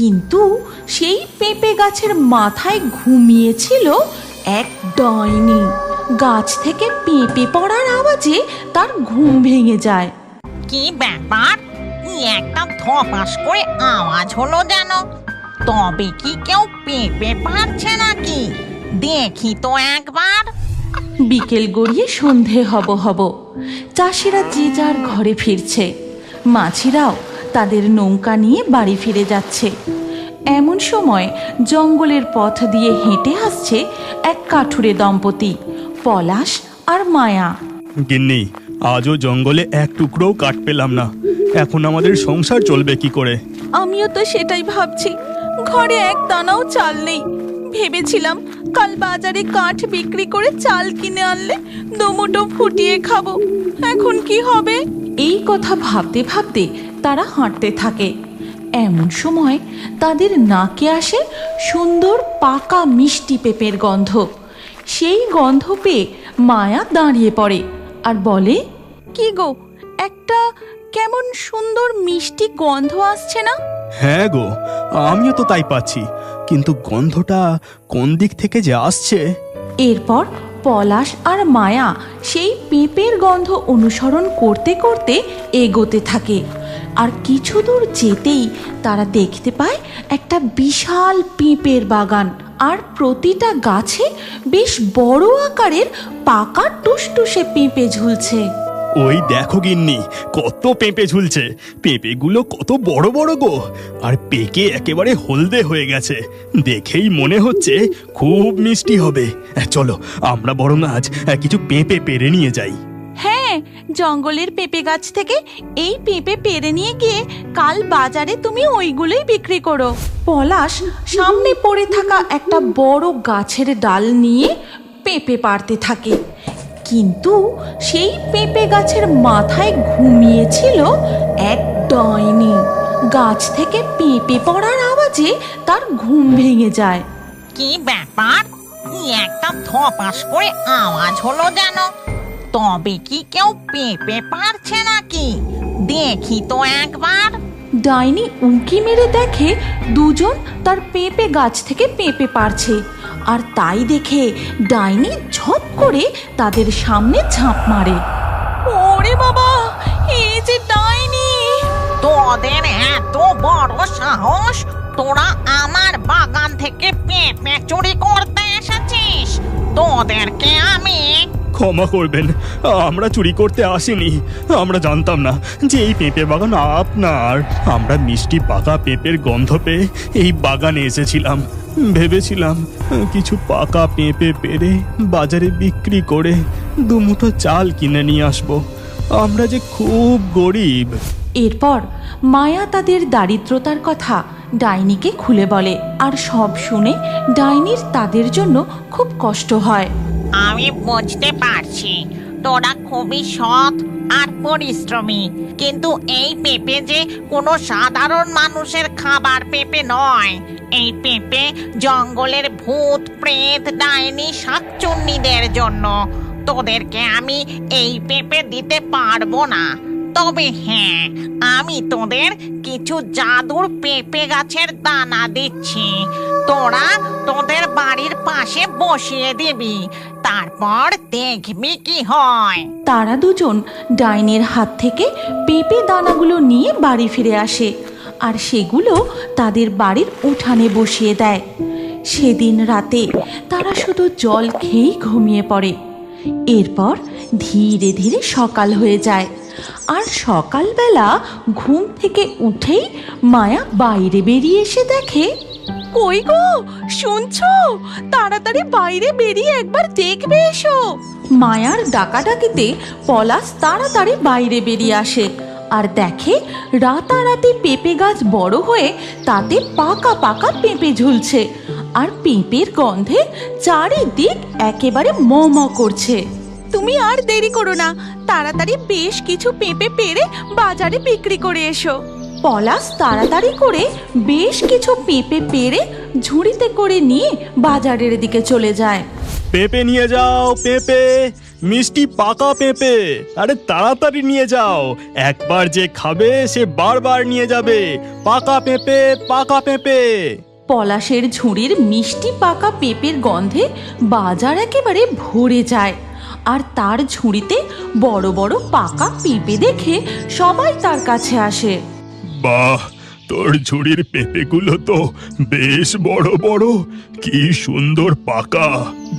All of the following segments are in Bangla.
কিন্তু সেই পেঁপে গাছের মাথায় ঘুমিয়েছিল এক ডাইনি। গাছ থেকে পেঁপে পড়ার আওয়াজে তার ঘুম ভেঙে যায়। কি ব্যাপার? কি একটা ধপাস করে আওয়াজ হলো যেন। তবে কি কেউ পেঁপে পারছে নাকি? দেখি তো একবার। বিকেল গড়িয়ে সন্ধে হব চাষিরা যে যার ঘরে ফিরছে। মাঝিরাও তাদের নৌকা নিয়ে বাড়ি ফিরে যাচ্ছে। এমন সময় জঙ্গলের পথ দিয়ে হেঁটে আসছে এক কাঠুরে দম্পতি, পলাশ আর মায়া। গিন্নি, আজও জঙ্গলে এক টুকরোও কাঠ পেলাম না। এখন আমাদের সংসার চলবে কি করে? আমিও তো সেটাই ভাবছি। ঘরে এক দানাও চাল নেই। ভেবেছিলাম কাল বাজারে কাঠ বিক্রি করে চাল কিনে আনলে দুমুঠো ফুটিয়ে খাবো। এখন কি হবে? এই কথা ভাবতে ভাবতে তারা হাঁটতে থাকে। এমন সময় তাদের নাকে আসে সুন্দর পাকা মিষ্টি পেঁপের গন্ধ। সেই গন্ধ পেয়ে মায়া দাঁড়িয়ে পড়ে আর বলে, কি গো, একটা কেমন সুন্দর মিষ্টি গন্ধ আসছে না? হ্যাঁ গো, আমিও তো তাই পাচ্ছি, কিন্তু গন্ধটা কোন দিক থেকে যে আসছে। এরপর পলাশ আর মায়া সেই পেঁপের গন্ধ অনুসরণ করতে করতে এগোতে থাকে। আর কিছু দূর যেতেই তারা দেখতে পায় একটা বিশাল পেঁপের বাগান। আর প্রতিটা গাছে বেশ বড় আকারের পাকা টুসটুসে পেঁপে ঝুলছে। ওই দেখো গিন্নি, কত পেঁপে ঝুলছে। পেঁপেগুলো কত বড় বড় গো, আর পেকে একেবারে হলদে হয়ে গেছে। দেখেই মনে হচ্ছে খুব মিষ্টি হবে। চলো আমরা বরং আজ কিছু পেঁপে পেরে নিয়ে যাই। হ্যাঁ, জঙ্গলের পেঁপে গাছ থেকে এই পেঁপে পেরে নিয়ে গিয়ে কাল বাজারে তুমি ওইগুলোই বিক্রি করো। পলাশ সামনে পড়ে থাকা একটা বড় গাছের ডাল নিয়ে পেঁপে পাড়তে থাকে। কিন্তু সেই পেঁপে গাছের মাথায় ঘুমিয়েছিল এক ডাইনি। গাছ থেকে পেঁপে পড়ার আওয়াজে তার ঘুম ভেঙে যায়। কি ব্যাপার? কি একটা ধপাস করে আওয়াজ হলো যেন। তবে কি কেউ পেঁপে পারছে নাকি? দেখি তো একবার। ডাইনি উঁকি মেরে দেখে দুজন তার পেঁপে গাছ থেকে পেঁপে পারছে। আর তাই দেখে ডাইনি ঝপ করে তাদের সামনে ঝাঁপ মারে। ওরে বাবা, এই যে ডাইনি! তোদের এত বড় সাহস! তোরা আমার বাগান থেকে পেঁপে চুরি করতে এসেছিস? তোদেরকে আমি... ক্ষমা করবেন, আমরা চুরি করতে আসিনি। আমরা জানতাম না যে এই পেঁপে বাগান আপনার। আমরা মিষ্টি পাকা পেঁপের গন্ধ পেয়ে এই বাগানে এসেছিলাম। ভেবেছিলাম কিছু পাকা পেঁপে পেরে বাজারে বিক্রি করে দুমুঠো চাল কিনে নিয়ে আসবো। আমরা যে খুব গরিব। এরপর মায়া তাদের দারিদ্রতার কথা ডাইনিকে খুলে বলে। আর সব শুনে ডাইনির তাদের জন্য খুব কষ্ট হয়। আমি বুঝতে পারছি তোরা খুবই সৎ আর পরিশ্রমী, কিন্তু এই পেঁপে যে কোনো সাধারণ মানুষের খাবার পেঁপে নয়। এই পেঁপে জঙ্গলের ভূত, প্রেত, ডাইনি, শাকচুন্নিদের জন্য। তোদেরকে আমি এই পেঁপে দিতে পারবো না। তবে হ্যাঁ, আমি তোদের কিছু জাদুর পেঁপে গাছের দানা দিচ্ছি। তোরা তোদের বাড়ির পাশে বসিয়ে দিবি, তারপর দেখবি কি হয়। তারা দুজন ডাইনির হাত থেকে পেঁপে দানাগুলো নিয়ে বাড়ি ফিরে আসে আর সেগুলো তাদের বাড়ির উঠানে বসিয়ে দেয়। সেদিন রাতে তারা শুধু জল খেয়েই ঘুমিয়ে পড়ে। এরপর ধীরে ধীরে সকাল হয়ে যায়। আর সকালবেলা ঘুম থেকে উঠেই মায়া বাইরে বেরিয়ে এসে দেখে, কই গো, শুনছো? তাড়াতাড়ি বাইরে বেরিয়ে একবার দেখবে এসো। মায়ার ডাকাডাকিতে পলাশ তাড়াতাড়ি বাইরে বেরিয়ে আসে আর দেখে রাতারাতি পেঁপে গাছ বড় হয়ে তাতে পাকা পাকা পেঁপে ঝুলছে। আর পেঁপের গন্ধে চারিদিক একেবারে ম ম করছে। তুমি আর দেরি করো না, তাড়াতাড়ি বেশ কিছু পেঁপে পেড়ে বাজারে বিক্রি করে এসো। পলাশ তাড়াতাড়ি করে বেশ কিছু পেঁপে পেড়ে ঝুড়িতে করে নিয়ে বাজারের দিকে চলে যায়। পেঁপে নিয়ে যাও, পেঁপে মিষ্টি পাকা পেঁপে। আরে তাড়াতাড়ি নিয়ে যাও, একবার যে খাবে সে বারবার নিয়ে যাবে। পাকা পেঁপে, পাকা পেঁপে। পলাশের ঝুড়ির মিষ্টি পাকা পেঁপের গন্ধে বাজার একেবারে ভরে যায়। আর তার ঝুড়িতে বড় বড় পাকা পেঁপে দেখে সবাই তার কাছে আসে। বাহ, তোর ঝুড়ির পেঁপেগুলো তো বেশ বড় বড়, কি সুন্দর পাকা,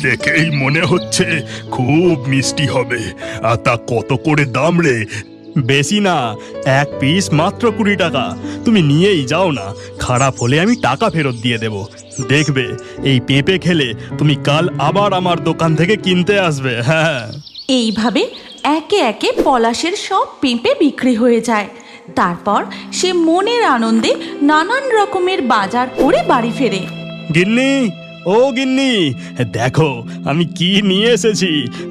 দেখেই মনে হচ্ছে খুব মিষ্টি হবে। আর তা কত করে দাম রে? বেশি না, এক পিস মাত্র 20 টাকা। তুমি নিয়েই যাও না, খারাপ হলে আমি টাকা ফেরত দিয়ে দেব। দেখবে এই পেঁপে খেলে তুমি কাল আবার আমার দোকান থেকে কিনতে আসবে। হ্যাঁ, এইভাবে একে একে পলাশের সব পেঁপে বিক্রি হয়ে যায়। তারপর সে মনের আনন্দে নানান রকমের বাজার করে বাড়ি ফেরে। গিন্নি, ও গিন্নি, দেখো আমি কি নিয়ে এসেছি।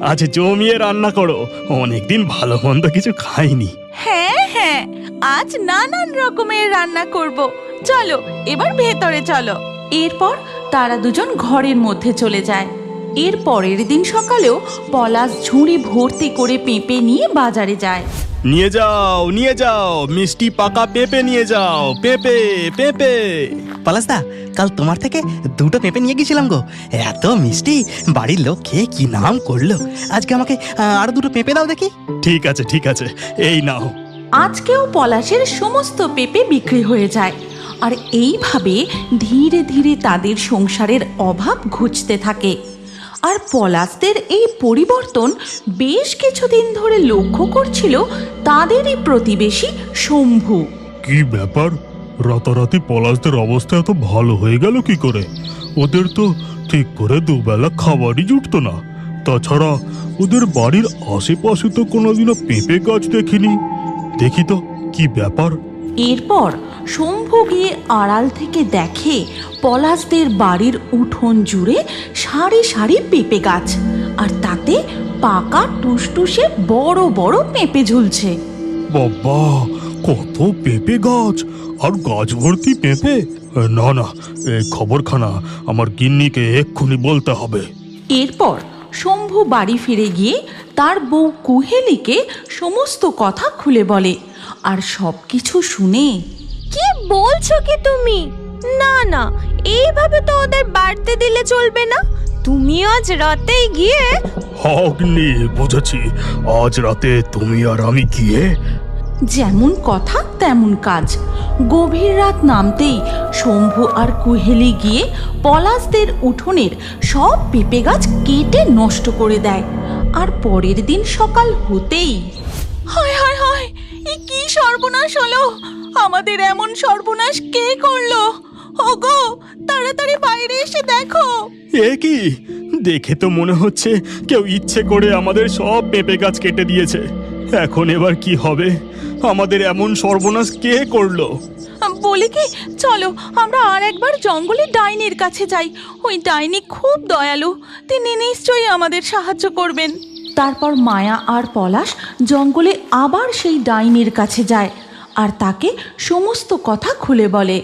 আজ জমিয়ে রান্না করো, অনেকদিন ভালো মন্দ কিছু খাইনি। হ্যাঁ হ্যাঁ, আজ নানান রকমের রান্না করব, চলো এবার ভেতরে চলো। এরপর তারা দুজন ঘরের মধ্যে চলে যায়। এর পরের দিন সকালেও পলাশ ঝুড়ি ভর্তি করে পেঁপে নিয়ে বাজারে যায়। নিয়ে যাও, নিয়ে যাও, মিষ্টি পাকা পেঁপে নিয়ে যাও। পেঁপে, পেঁপে। পলাশদা, কাল তোমার থেকে 2টো পেঁপে নিয়ে গেছিলাম গো, এত মিষ্টি, বাড়ির লোক খেয়ে কি নাম করলো। আজকে আমাকে আরো 2টো পেঁপে দাও দেখি। ঠিক আছে, ঠিক আছে, এই নাও। আজকেও পলাশের সমস্ত পেঁপে বিক্রি হয়ে যায়। আর এইভাবে ধীরে ধীরে তাদের সংসারের অভাব ঘুচতে থাকে। আর পলাশদের এই পরিবর্তন বেশ কিছুদিন ধরে লক্ষ্য করছিল তাদেরই প্রতিবেশী শম্ভু। কি ব্যাপার, রাতারাতি পলাশদের অবস্থা এত ভালো হয়ে গেল কি করে? ওদের তো ঠিক করে দুবেলা খাবারই জুটতো না। তাছাড়া ওদের বাড়ির আশেপাশে তো কোনোদিনও পেঁপে গাছ দেখিনি। দেখি তো কি ব্যাপার। এরপর শম্ভু গিয়ে আড়াল থেকে দেখে পলাশদের বাড়ির উঠোন জুড়ে সারি সারি পেঁপে গাছ, আর তাতে পাকা টুসটুসে বড় বড় পেঁপে ঝুলছে। বাবা, কত পেঁপে গাছ, আর গাছ ভর্তি পেঁপে! না না, এই খবরখানা আমার গিন্নিকে এক্ষুনি বলতে হবে। এরপর শম্ভু বাড়ি ফিরে গিয়ে তার বউ কুহেলিকে সমস্ত কথা খুলে বলে। আর সব কিছু শুনে, কি বলছো কি তুমি? না না, এইভাবে তো ওদের বাড়তে দিলে চলবে না। তুমি আজ রাতেই গিয়ে। হগ্নি, বুঝেছি, আজ রাতে তুমি আর আমি গিয়ে। যেমন কথা তেমন কাজ। গভীর রাত নামতেই শম্ভু আর কুহেলি গিয়ে পলাশদের উঠোনের সব পেঁপে গাছ কেটে নষ্ট করে দেয়। আর পরের দিন সকাল হতেই, হায় হায় হায়, এ কি সর্বনাশ হলো! আমাদের এমন সর্বনাশ কে করলো? ওগো, তাড়াতাড়ি বাইরে এসে দেখো। এ কি, দেখে তো মনে হচ্ছে কেউ ইচ্ছে করে আমাদের সব পেঁপে গাছ কেটে দিয়েছে। এখন এবার কি হবে? আমাদের এমন সর্বনাশ কে করলো? বলি কি, চলো আমরা আর একবার জঙ্গলে ডাইনির কাছে যাই। ওই ডাইনি খুব দয়ালু, তিনি নিশ্চয়ই আমাদের সাহায্য করবেন। তারপর মায়া আর পলাশ জঙ্গলে আবার সেই ডাইনির কাছে যায় আর তাকে সমস্ত কথা খুলে বলে।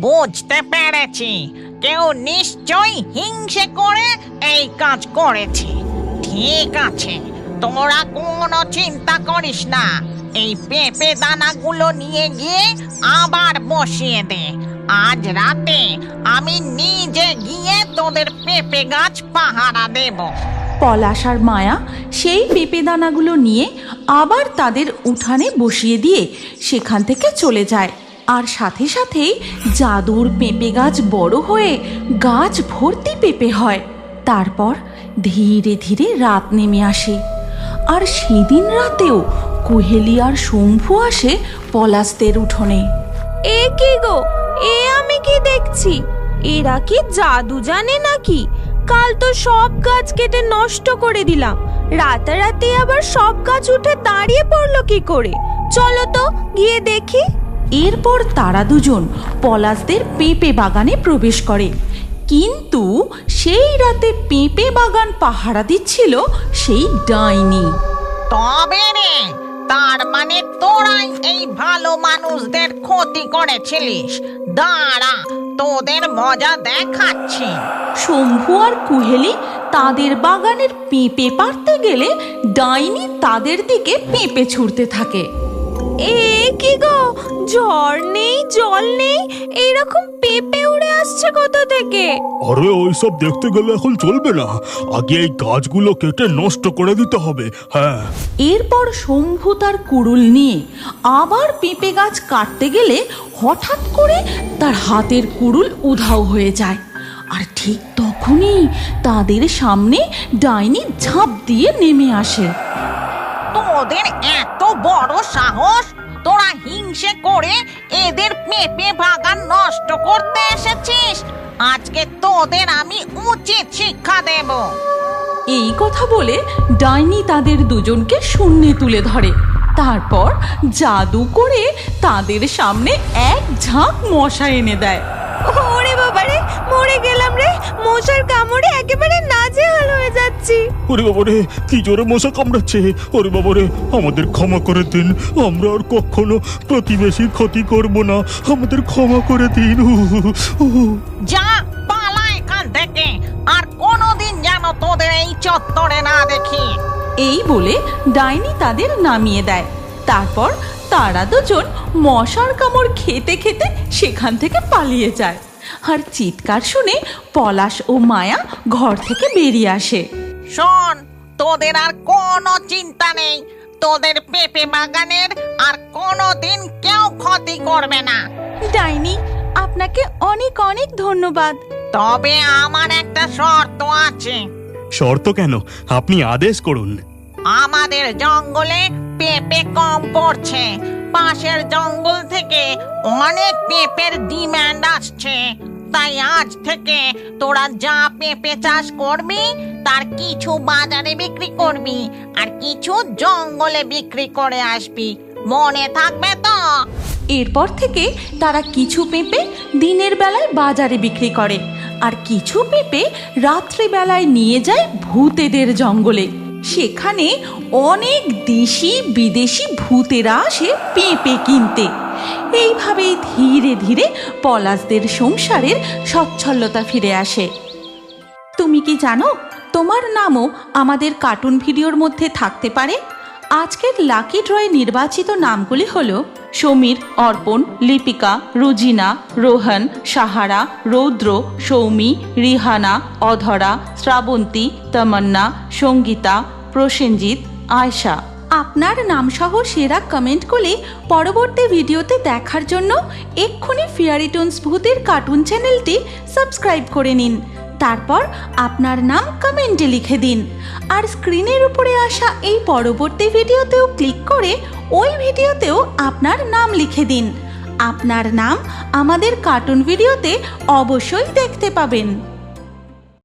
বুঝতে পেরেছি, কেউ নিশ্চয়ই হিংসে করে এই কাজ করেছে। ঠিক আছে, তোরা কোনো চিন্তা করিস না, এই পেঁপে দানাগুলো নিয়ে গিয়ে আবার বসিয়ে দে। আজ রাতে আমি নিজে গিয়ে তোদের পেঁপে গাছ পাহারা দেব। পলাশ আর মায়া সেই পেঁপে দানাগুলো নিয়ে আবার তাদের উঠানে বসিয়ে দিয়ে সেখান থেকে চলে যায়। আর সাথে সাথেই জাদুর পেঁপে গাছ বড় হয়ে গাছ ভর্তি পেঁপে হয়। তারপর ধীরে ধীরে রাত নেমে আসে। আর সেদিন রাতেও কুহেলি আর শম্ভু আসে পলাশদের উঠোনে। এ কি গো, এ আমি কি দেখছি? এরা কি জাদু জানে নাকি? কাল তো সব গাছ কেটে নষ্ট করে দিলাম, রাতারাতি আবার সব গাছ উঠে দাঁড়িয়ে পড়লো কি করে? চলো তো গিয়ে দেখি। এরপর তারা দুজন পলাশদের পেঁপে বাগানে প্রবেশ করে। কিন্তু সেই রাতে পেঁপে বাগান পাহারা দিচ্ছিল সেই ডাইনি। তবে রে, তার মানে তোরাই এই ভালো মানুষদের ক্ষতি করেছিলিস। দাঁড়া, তোদের মজা দেখাচ্ছি। শম্ভু আর কুহেলি তাদের বাগানের পেঁপে পাড়তে গেলে ডাইনি তাদের দিকে পেঁপে ছুঁড়তে থাকে। এ কি গো, ঝড় নেই জল নেই, এরকম পেঁপে উড়ে আসছে কোথা থেকে? আরে ওইসব দেখতে গেলে এখন চলবে না, আগে এই গাছগুলো কেটে নষ্ট করে দিতে হবে। হ্যাঁ, এরপর শম্ভু তার কুড়ুল নিয়ে আবার পেঁপে গাছ কাটতে গেলে হঠাৎ করে তার হাতের কুড়ুল উধাও হয়ে যায়। আর ঠিক তখনই তাদের সামনে ডাইনি ঝাঁপ দিয়ে নেমে আসে। তোদের এত বড় সাহস, তোরা হিংসে করে এদের পেঁপে বাগান নষ্ট করতে এসেছিস। আজকে তোদের আমি উচিত শিক্ষা দেব। এই কথা বলে ডাইনি তাদের দুজনকে শূন্যে তুলে ধরে, তারপর জাদু করে তাদের সামনে এক ঝাঁক মশা এনে দেয়। ওরে বাবা রে, মরে গেলাম রে, মশার কামড়ে একেবারে নাজেহাল হয়ে যাচ্ছি। ওরে বাবা রে, কি জোরে মশা কামড়াচ্ছে! ওরে বাবা রে, আমাদের ক্ষমা করে দিন, আমরা আর কখনো প্রতিবেশীর ক্ষতি করব না, আমাদের ক্ষমা করে দিন। যা, পালা এখান থেকে, আর কোনোদিন যেন তোদের এই চত্বরে না দেখি। এই বলে ডাইনি তাদের নামিয়ে দেয়। তারপর তারা দুজন মশার কামড় খেতে খেতে সেখান থেকে পালিয়ে যায়। আর চিৎকার শুনে পলাশ ও মায়া ঘর থেকে বেরিয়ে আসে। শোন, তোদের আর কোনো চিন্তা নেই, তোদের পেঁপে বাগানের আর কোনোদিন কেউ ক্ষতি করবে না। ডাইনি, আপনাকে অনেক অনেক ধন্যবাদ। তবে আমার একটা শর্ত আছে। শর্ত কেন? আপনি আদেশ করুন। আমাদের জঙ্গলে পেঁপে কম পড়ছে, পাশের জঙ্গল থেকে অনেক পেঁপের ডিমান্ড আসছে। তাই আজ থেকে তোরা যা পেঁপে চাষ করবি তার কিছু বাজারে বিক্রি করবি আর কিছু জঙ্গলে বিক্রি করে আসবি, মনে থাকবে তো? এরপর থেকে তারা কিছু পেঁপে দিনের বেলায় বাজারে বিক্রি করে আর কিছু পেঁপে রাত্রিবেলায় নিয়ে যায় ভূতেদের জঙ্গলে। সেখানে অনেক দেশি বিদেশি ভূতেরা আসে পেঁপে কিনতে। এইভাবেই ধীরে ধীরে পলাশদের সংসারের সচ্ছলতা ফিরে আসে। তুমি কি জানো, তোমার নামও আমাদের কার্টুন ভিডিওর মধ্যে থাকতে পারে। আজকের লাকি ড্রয়ে নির্বাচিত নামগুলি হলো সমীর, অর্পণ, লিপিকা, রুজিনা, রোহন, সাহারা, রৌদ্র, সৌমি, রিহানা, অধরা, শ্রাবন্তী, তমন্না, সঙ্গীতা, প্রসেনজিৎ, আয়শা। আপনার নামসহ সেরা কমেন্ট করে পরবর্তী ভিডিওতে দেখার জন্য এক্ষুনি ফেয়ারি টোনস ভূতের কার্টুন চ্যানেলটি সাবস্ক্রাইব করে নিন। তারপর আপনার নাম কমেন্টে লিখে দিন। আর স্ক্রিনের উপরে আসা এই পরবর্তী ভিডিওতেও ক্লিক করে ওই ভিডিওতেও আপনার নাম লিখে দিন। আপনার নাম আমাদের কার্টুন ভিডিওতে অবশ্যই দেখতে পাবেন।